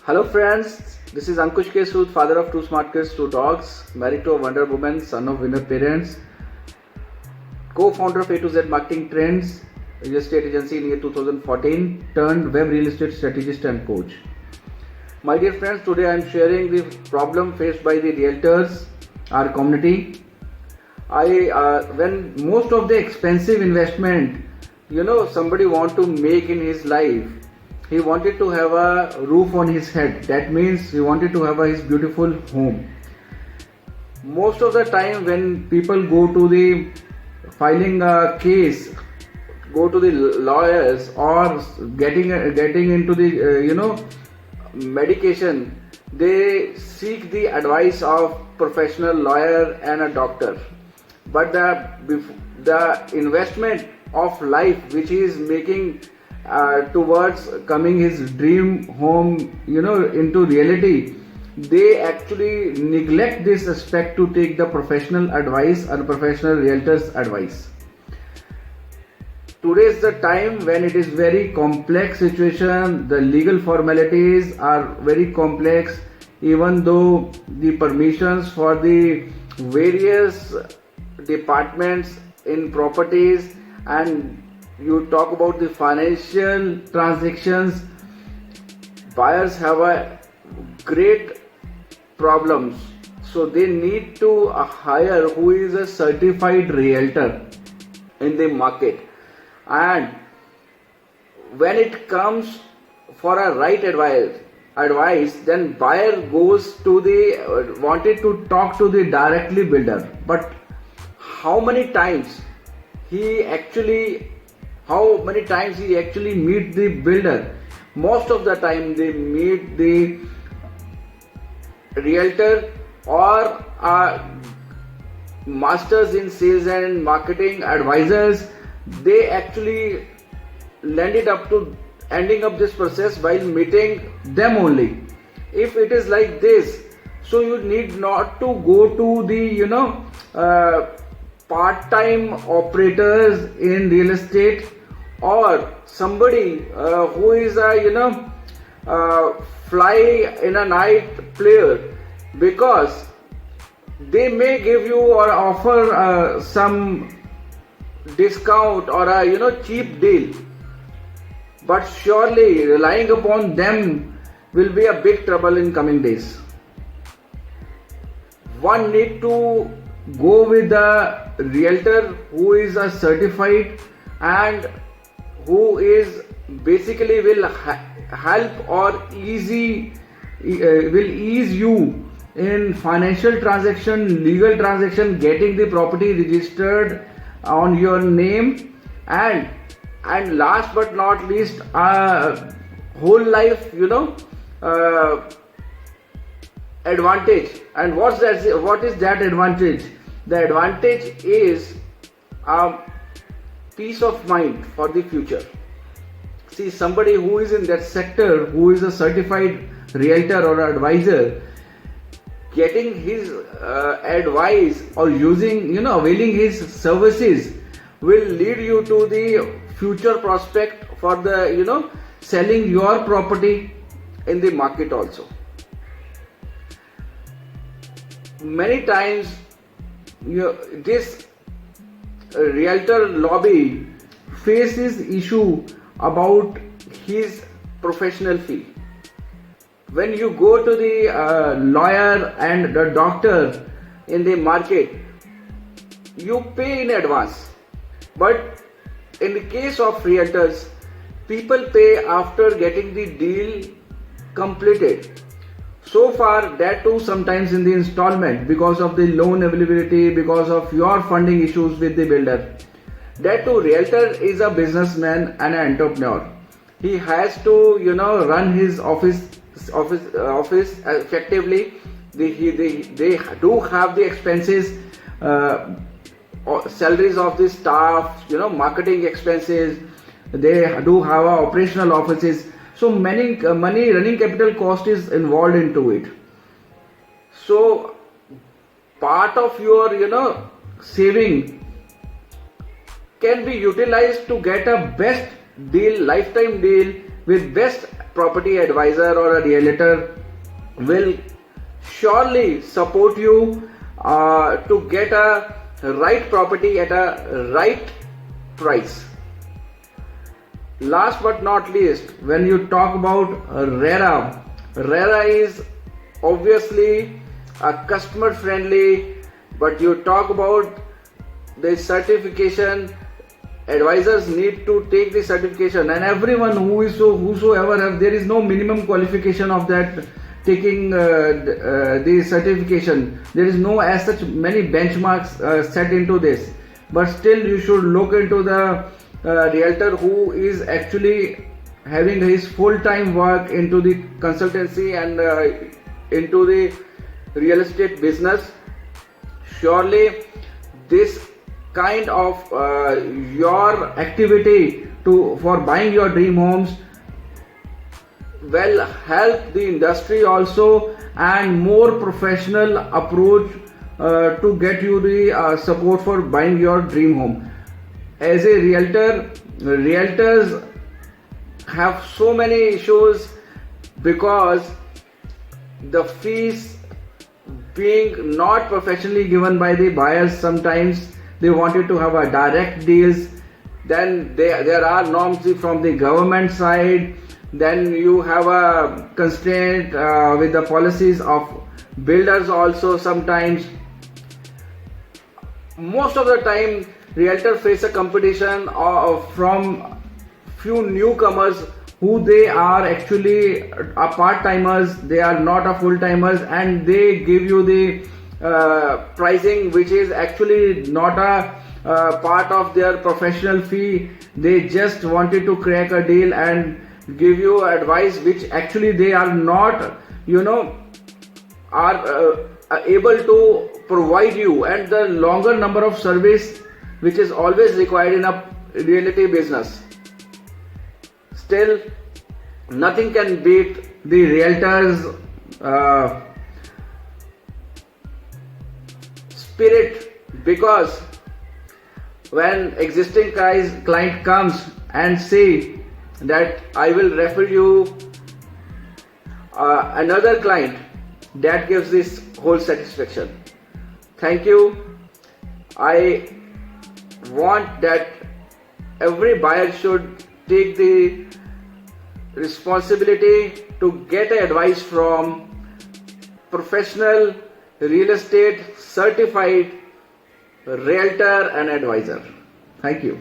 Hello friends, this is Ankush K. Sood, father of two smart kids, two dogs, married to a Wonder Woman, son of winner parents, co-founder of A to Z Marketing Trends, real estate agency in year 2014, turned web real estate strategist and coach. My dear friends, today I am sharing the problem faced by the realtors, our community. When most of the expensive investment, somebody want to make in his life, he wanted to have a roof on his head. That means he wanted to have his beautiful home. Most of the time when people go to the filing a case, go to the lawyers or getting into the medication, they seek the advice of professional lawyer and a doctor. But the investment of life which he is making towards coming his dream home into reality, they actually neglect this aspect to take the professional advice or professional realtor's advice. Today is the time when it is very complex situation. The legal formalities are very complex, even though the permissions for the various departments in properties, and you talk about the financial transactions, buyers have a great problems. So they need to hire who is a certified realtor in the market. And when it comes for a right advice, then buyer goes to the wanted to talk to the directly builder. But how many times he actually meet the builder? Most of the time they meet the realtor or masters in sales and marketing advisors. They actually ending up this process while meeting them only. If it is like this, so you need not to go to the part-time operators in real estate or somebody who is a fly in a night player, because they may give you or offer some discount or a cheap deal, but surely relying upon them will be a big trouble in coming days. One need to go with a realtor who is a certified and who is basically will help or ease you in financial transaction, legal transaction, getting the property registered on your name, and last but not least, whole life advantage. And what is that advantage? The advantage is peace of mind for the future. See, somebody who is in that sector, who is a certified realtor or advisor, getting his advice or availing his services will lead you to the future prospect for the selling your property in the market also. Many times this realtor lobby faces issue about his professional fee. When you go to the lawyer and the doctor in the market, you pay in advance. But in the case of realtors, people pay after getting the deal completed. So far, that too sometimes in the installment, because of the loan availability, because of your funding issues with the builder. That too, realtor is a businessman and an entrepreneur. He has to run his office effectively. They do have the expenses, salaries of the staff, marketing expenses. They do have operational offices. So many money, running capital cost is involved into it. So part of your saving can be utilized to get a best deal, lifetime deal with best property advisor or a realtor will surely support you to get a right property at a right price. Last but not least, when you talk about RERA is obviously a customer friendly, but you talk about the certification, advisors need to take the certification, and everyone whosoever have, there is no minimum qualification of that taking the certification. There is no as such many benchmarks set into this, but still you should look into the realtor who is actually having his full-time work into the consultancy and into the real estate business. Surely this kind of your activity for buying your dream homes will help the industry also, and more professional approach to get you the support for buying your dream home. As a realtor, realtors have so many issues because the fees being not professionally given by the buyers. Sometimes they wanted to have a direct deals, then there are norms from the government side, then you have a constraint with the policies of builders also. Sometimes, most of the time, realtor face a competition from few newcomers who they are actually part-timers, they are not a full-timers, and they give you the pricing which is actually not a part of their professional fee. They just wanted to crack a deal and give you advice which actually they are not, are able to provide you, and the longer number of service which is always required in a realty business. Still, nothing can beat the realtor's spirit, because when existing client comes and say that I will refer you another client, that gives this whole satisfaction. Thank you. I want that every buyer should take the responsibility to get advice from professional real estate certified realtor and advisor. Thank you.